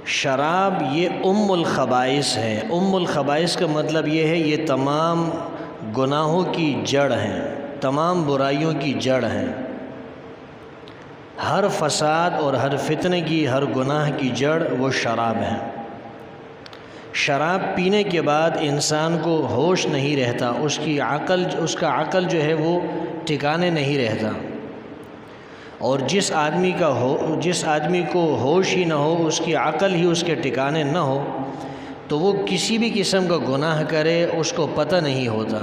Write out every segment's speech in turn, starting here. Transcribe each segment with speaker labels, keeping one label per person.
Speaker 1: شراب یہ الخبائث ہے۔ الخبائث کا مطلب یہ ہے یہ تمام گناہوں کی جڑ ہیں، تمام برائیوں کی جڑ ہیں۔ ہر فساد اور ہر فتنے کی، ہر گناہ کی جڑ وہ شراب ہے۔ شراب پینے کے بعد انسان کو ہوش نہیں رہتا، اس کا عقل جو ہے وہ ٹھکانے نہیں رہتا، اور جس آدمی کو ہوش ہی نہ ہو، اس کی عقل ہی اس کے ٹھکانے نہ ہو، تو وہ کسی بھی قسم کا گناہ کرے اس کو پتہ نہیں ہوتا۔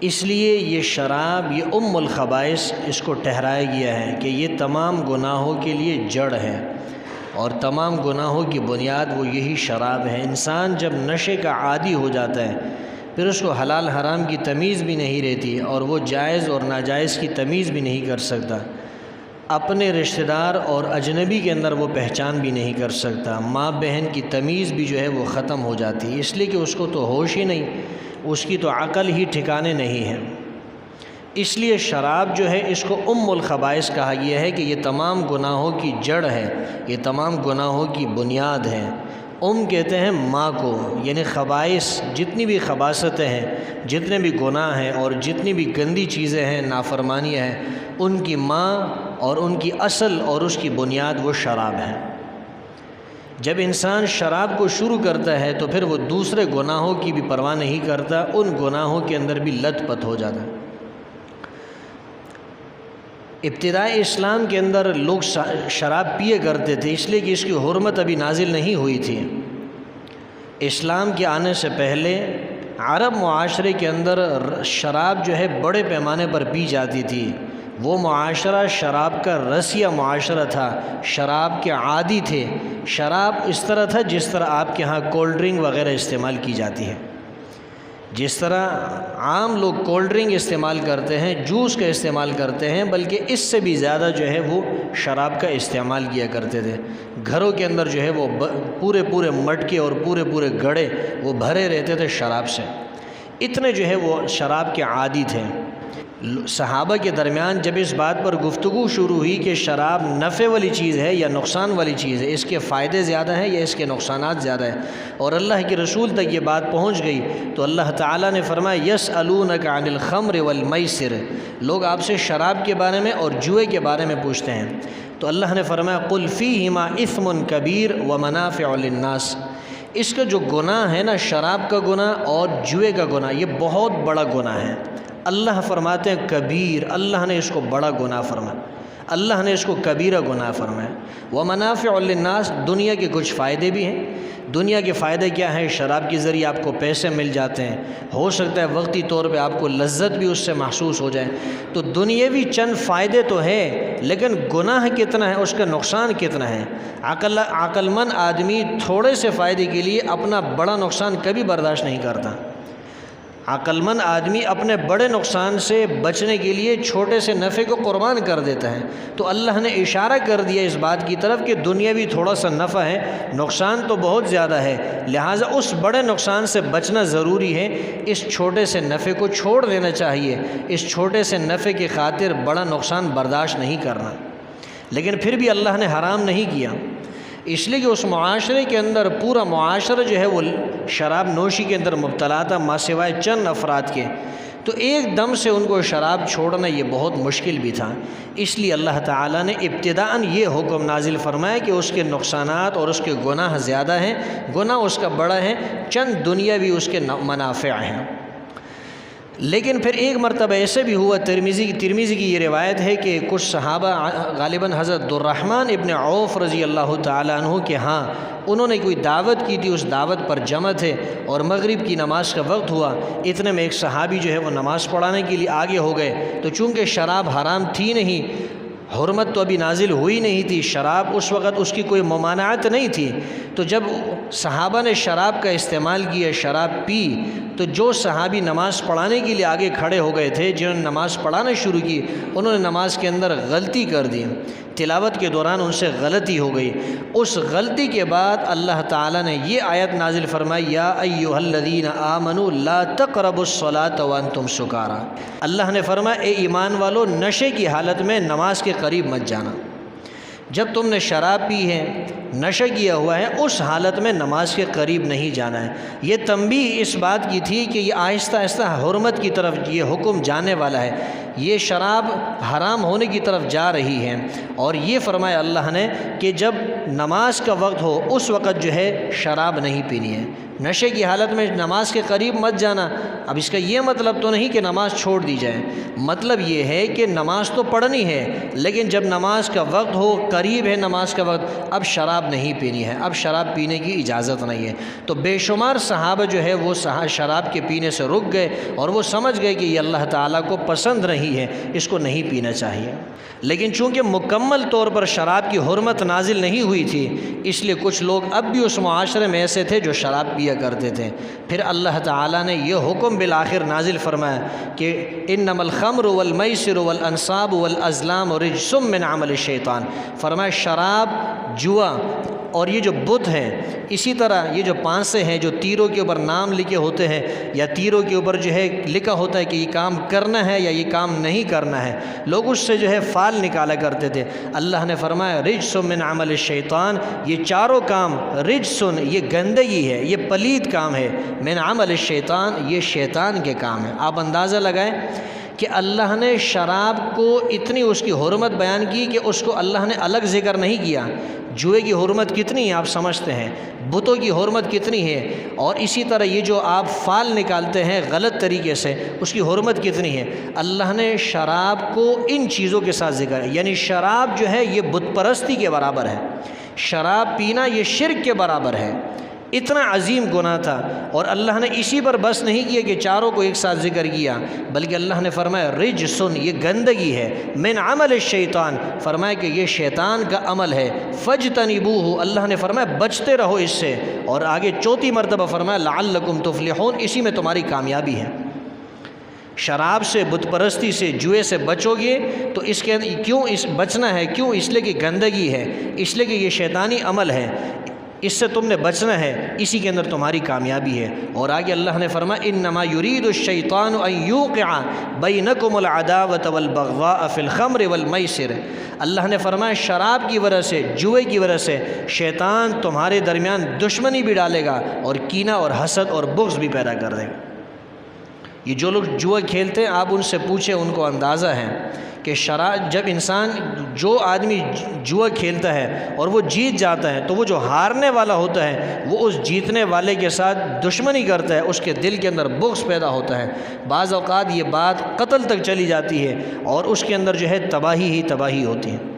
Speaker 1: اس لیے یہ شراب یہ الخبائث اس کو ٹھہرایا گیا ہے کہ یہ تمام گناہوں کے لیے جڑ ہے، اور تمام گناہوں کی بنیاد وہ یہی شراب ہے۔ انسان جب نشے کا عادی ہو جاتا ہے، پھر اس کو حلال حرام کی تمیز بھی نہیں رہتی، اور وہ جائز اور ناجائز کی تمیز بھی نہیں کر سکتا، اپنے رشتہ دار اور اجنبی کے اندر وہ پہچان بھی نہیں کر سکتا، ماں بہن کی تمیز بھی جو ہے وہ ختم ہو جاتی ہے، اس لیے کہ اس کو تو ہوش ہی نہیں، اس کی تو عقل ہی ٹھکانے نہیں ہے۔ اس لیے شراب جو ہے اس کو الخبائث کہا گیا ہے کہ یہ تمام گناہوں کی جڑ ہے، یہ تمام گناہوں کی بنیاد ہے۔ کہتے ہیں ماں کو، یعنی خبائث جتنی بھی خباثتیں ہیں، جتنے بھی گناہ ہیں اور جتنی بھی گندی چیزیں ہیں، نافرمانیاں ہیں، ان کی ماں اور ان کی اصل اور اس کی بنیاد وہ شراب ہے۔ جب انسان شراب کو شروع کرتا ہے تو پھر وہ دوسرے گناہوں کی بھی پرواہ نہیں کرتا، ان گناہوں کے اندر بھی لت پت ہو جاتا ہے۔ ابتدائی اسلام کے اندر لوگ شراب پیے کرتے تھے، اس لیے کہ اس کی حرمت ابھی نازل نہیں ہوئی تھی۔ اسلام کے آنے سے پہلے عرب معاشرے کے اندر شراب جو ہے بڑے پیمانے پر پی جاتی تھی۔ وہ معاشرہ شراب کا رسیہ معاشرہ تھا، شراب کے عادی تھے۔ شراب اس طرح تھا جس طرح آپ کے ہاں کولڈ ڈرنک وغیرہ استعمال کی جاتی ہے، جس طرح عام لوگ کولڈ ڈرنک استعمال کرتے ہیں، جوس کا استعمال کرتے ہیں، بلکہ اس سے بھی زیادہ جو ہے وہ شراب کا استعمال کیا کرتے تھے۔ گھروں کے اندر جو ہے وہ پورے مٹکے اور پورے گڑے وہ بھرے رہتے تھے شراب سے، اتنے جو ہے وہ شراب کے عادی تھے۔ صحابہ کے درمیان جب اس بات پر گفتگو شروع ہوئی کہ شراب نفع والی چیز ہے یا نقصان والی چیز ہے، اس کے فائدے زیادہ ہیں یا اس کے نقصانات زیادہ ہیں، اور اللہ کے رسول تک یہ بات پہنچ گئی، تو اللہ تعالیٰ نے فرمایا یسألونک عن الخمر والمیسر، لوگ آپ سے شراب کے بارے میں اور جوئے کے بارے میں پوچھتے ہیں، تو اللہ نے فرمایا قل فیہما اثم کبیر ومنافع للناس، اس کا جو گناہ ہے نا، شراب کا گناہ اور جوئے کا گناہ، یہ بہت بڑا گناہ ہے۔ اللہ فرماتے ہیں کبیر، اللہ نے اس کو بڑا گناہ فرمایا، اللہ نے اس کو کبیرہ گناہ فرمایا۔ ومنافع للناس، دنیا کے کچھ فائدے بھی ہیں۔ دنیا کے فائدے کیا ہیں؟ شراب کے ذریعے آپ کو پیسے مل جاتے ہیں، ہو سکتا ہے وقتی طور پہ آپ کو لذت بھی اس سے محسوس ہو جائے، تو دنیاوی چند فائدے تو ہے، لیکن گناہ کتنا ہے، اس کا نقصان کتنا ہے۔ عقل مند آدمی تھوڑے سے فائدے کے لیے اپنا بڑا نقصان کبھی برداشت نہیں کرتا۔ عقل مند آدمی اپنے بڑے نقصان سے بچنے کے لیے چھوٹے سے نفع کو قربان کر دیتا ہے۔ تو اللہ نے اشارہ کر دیا اس بات کی طرف کہ دنیا بھی تھوڑا سا نفع ہے، نقصان تو بہت زیادہ ہے، لہٰذا اس بڑے نقصان سے بچنا ضروری ہے، اس چھوٹے سے نفع کو چھوڑ دینا چاہیے، اس چھوٹے سے نفع کی خاطر بڑا نقصان برداشت نہیں کرنا۔ لیکن پھر بھی اللہ نے حرام نہیں کیا، اس لیے کہ اس معاشرے کے اندر پورا معاشرہ جو ہے وہ شراب نوشی کے اندر مبتلا تھا، ماں سوائے چند افراد کے، تو ایک دم سے ان کو شراب چھوڑنا یہ بہت مشکل بھی تھا۔ اس لیے اللہ تعالیٰ نے ابتداءً یہ حکم نازل فرمایا کہ اس کے نقصانات اور اس کے گناہ زیادہ ہیں، گناہ اس کا بڑا ہے، چند دنیاوی اس کے منافع ہیں۔ لیکن پھر ایک مرتبہ ایسے بھی ہوا، ترمذی کی یہ روایت ہے کہ کچھ صحابہ غالباً حضرت عبدالرحمن ابن عوف رضی اللہ تعالیٰ عنہ کے ہاں انہوں نے کوئی دعوت کی تھی، اس دعوت پر جمع تھے اور مغرب کی نماز کا وقت ہوا، اتنے میں ایک صحابی جو ہے وہ نماز پڑھانے کے لیے آگے ہو گئے، تو چونکہ شراب حرام تھی نہیں، حرمت تو ابھی نازل ہوئی نہیں تھی، شراب اس وقت اس کی کوئی ممانعت نہیں تھی، تو جب صحابہ نے شراب کا استعمال کیا، شراب پی، تو جو صحابی نماز پڑھانے کے لیے آگے کھڑے ہو گئے تھے، جنہوں نے نماز پڑھانا شروع کی، انہوں نے نماز کے اندر غلطی کر دی، تلاوت کے دوران ان سے غلطی ہو گئی۔ اس غلطی کے بعد اللہ تعالیٰ نے یہ آیت نازل فرمائی، یا ایھا الذین آمنوا لا تقربوا الصلاۃ وانتم سکارى، اللہ نے فرمایا اے ایمان والو، نشے کی حالت میں نماز کے قریب مت جانا۔ جب تم نے شراب پی ہے، نشہ کیا ہوا ہے، اس حالت میں نماز کے قریب نہیں جانا ہے۔ یہ تنبیہ اس بات کی تھی کہ یہ آہستہ آہستہ حرمت کی طرف یہ حکم جانے والا ہے، یہ شراب حرام ہونے کی طرف جا رہی ہے۔ اور یہ فرمایا اللہ نے کہ جب نماز کا وقت ہو اس وقت جو ہے شراب نہیں پینی ہے، نشے کی حالت میں نماز کے قریب مت جانا۔ اب اس کا یہ مطلب تو نہیں کہ نماز چھوڑ دی جائے، مطلب یہ ہے کہ نماز تو پڑھنی ہے، لیکن جب نماز کا وقت ہو، قریب ہے نماز کا وقت، اب شراب نہیں پینی ہے، اب شراب پینے کی اجازت نہیں ہے۔ تو بے شمار صحابہ جو ہے وہ شراب کے پینے سے رک گئے اور وہ سمجھ گئے کہ یہ اللہ تعالیٰ کو پسند نہیں ہے، اس کو نہیں پینا چاہیے۔ لیکن چونکہ مکمل طور پر شراب کی حرمت نازل نہیں ہوئی تھی، اس لیے کچھ لوگ اب بھی اس معاشرے میں ایسے تھے جو شراب پیا کرتے تھے۔ پھر اللہ تعالیٰ نے یہ حکم بالآخر نازل فرمایا کہ انما الخمر والمیسر والانصاب والازلام رجس من عمل الشیطان، فرمایا شراب، جوا اور یہ جو بت ہیں، اسی طرح یہ جو پانسے ہیں جو تیروں کے اوپر نام لکھے ہوتے ہیں یا تیروں کے اوپر جو ہے لکھا ہوتا ہے کہ یہ کام کرنا ہے یا یہ کام نہیں کرنا ہے، لوگ اس سے جو ہے فال نکالا کرتے تھے۔ اللہ نے فرمایا رجس من عمل الشیطان، یہ چاروں کام رجسن، یہ گندگی ہے، یہ پلید کام ہے، من عمل الشیطان، یہ شیطان کے کام ہے۔ آپ اندازہ لگائیں کہ اللہ نے شراب کو اتنی اس کی حرمت بیان کی کہ اس کو اللہ نے الگ ذکر نہیں کیا۔ جوئے کی حرمت کتنی ہے آپ سمجھتے ہیں، بتوں کی حرمت کتنی ہے، اور اسی طرح یہ جو آپ فال نکالتے ہیں غلط طریقے سے، اس کی حرمت کتنی ہے۔ اللہ نے شراب کو ان چیزوں کے ساتھ ذکر ہے، یعنی شراب جو ہے یہ بت پرستی کے برابر ہے، شراب پینا یہ شرک کے برابر ہے، اتنا عظیم گناہ تھا۔ اور اللہ نے اسی پر بس نہیں کیا کہ چاروں کو ایک ساتھ ذکر کیا، بلکہ اللہ نے فرمایا رجسن، یہ گندگی ہے، من عمل الشیطان، فرمایا کہ یہ شیطان کا عمل ہے، فاجتنبوہ، اللہ نے فرمایا بچتے رہو اس سے، اور آگے چوتھی مرتبہ فرمایا لعلکم تفلحون، اسی میں تمہاری کامیابی ہے۔ شراب سے، بت پرستی سے، جوئے سے بچو گے تو اس کے کیوں اس بچنا ہے، کیوں؟ اس لیے کہ گندگی ہے، اس لیے کہ یہ شیطانی عمل ہے، اس سے تم نے بچنا ہے، اسی کے اندر تمہاری کامیابی ہے۔ اور آگے اللہ نے فرمایا انما یرید الشیطان ان یوقع بینکم العداوۃ والبغضاء فی الخمر والمیسر، اللہ نے فرمایا شراب کی وجہ سے، جوئے کی وجہ سے شیطان تمہارے درمیان دشمنی بھی ڈالے گا اور کینہ اور حسد اور بغض بھی پیدا کر دے گا۔ یہ جو لوگ جوا کھیلتے ہیں آپ ان سے پوچھیں، ان کو اندازہ ہے کہ جب انسان، جو آدمی جوا کھیلتا ہے اور وہ جیت جاتا ہے تو وہ جو ہارنے والا ہوتا ہے وہ اس جیتنے والے کے ساتھ دشمنی کرتا ہے، اس کے دل کے اندر بغض پیدا ہوتا ہے، بعض اوقات یہ بات قتل تک چلی جاتی ہے اور اس کے اندر جو ہے تباہی ہی تباہی ہوتی ہے۔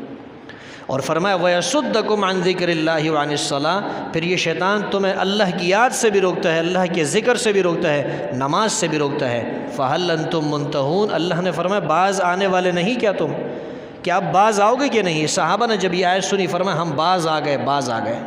Speaker 1: اور فرمایا وَيَصُدَّكُمْ عَنْ ذِكْرِ اللَّهِ وَعَنِ الصَّلَاةِ، پھر یہ شیطان تمہیں اللہ کی یاد سے بھی روکتا ہے، اللہ کے ذکر سے بھی روکتا ہے، نماز سے بھی روکتا ہے۔ فَهَلْ أَنْتُمْ مُنْتَهُونَ، اللہ نے فرمایا باز آنے والے نہیں کیا تم؟ کیا آپ باز آؤ گے کہ نہیں؟ صحابہ نے جب یہ آیت سنی فرمایا ہم باز آ گئے، باز آ گئے۔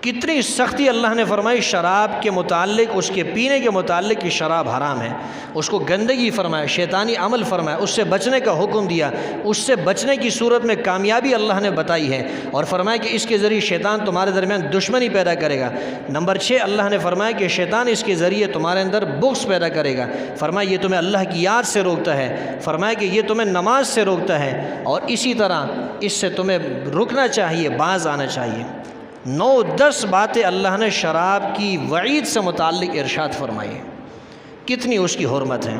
Speaker 1: کتنی سختی اللہ نے فرمائی شراب کے متعلق، اس کے پینے کے متعلق کہ شراب حرام ہے، اس کو گندگی فرمایا، شیطانی عمل فرمایا، اس سے بچنے کا حکم دیا، اس سے بچنے کی صورت میں کامیابی اللہ نے بتائی ہے، اور فرمایا کہ اس کے ذریعے شیطان تمہارے درمیان دشمنی پیدا کرے گا۔ نمبر 6 اللہ نے فرمایا کہ شیطان اس کے ذریعے تمہارے اندر بغض پیدا کرے گا، فرمایا یہ تمہیں اللہ کی یاد سے روکتا ہے، فرمایا کہ یہ تمہیں نماز سے روکتا ہے، اور اسی طرح اس سے تمہیں رکنا چاہیے، باز آنا چاہیے۔ 9-10 باتیں اللہ نے شراب کی وعید سے متعلق ارشاد فرمائی ہیں، کتنی اس کی حرمت ہے،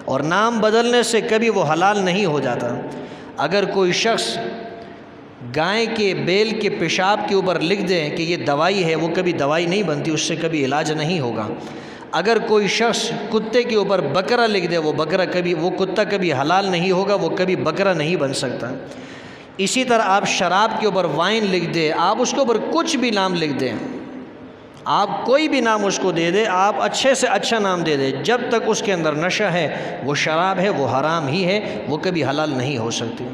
Speaker 1: اور نام بدلنے سے کبھی وہ حلال نہیں ہو جاتا۔ اگر کوئی شخص گائے کے بیل کے پیشاب کے اوپر لکھ دے کہ یہ دوائی ہے، وہ کبھی دوائی نہیں بنتی، اس سے کبھی علاج نہیں ہوگا۔ اگر کوئی شخص کتے کے اوپر بکرا لکھ دے، وہ کتا کبھی حلال نہیں ہوگا، وہ کبھی بکرا نہیں بن سکتا۔ اسی طرح آپ شراب کے اوپر وائن لکھ دیں، آپ اس کے اوپر کچھ بھی نام لکھ دیں، آپ کوئی بھی نام اس کو دے دیں، آپ اچھے سے اچھا نام دے دیں، جب تک اس کے اندر نشہ ہے، وہ شراب ہے، وہ حرام ہی ہے، وہ کبھی حلال نہیں ہو سکتی۔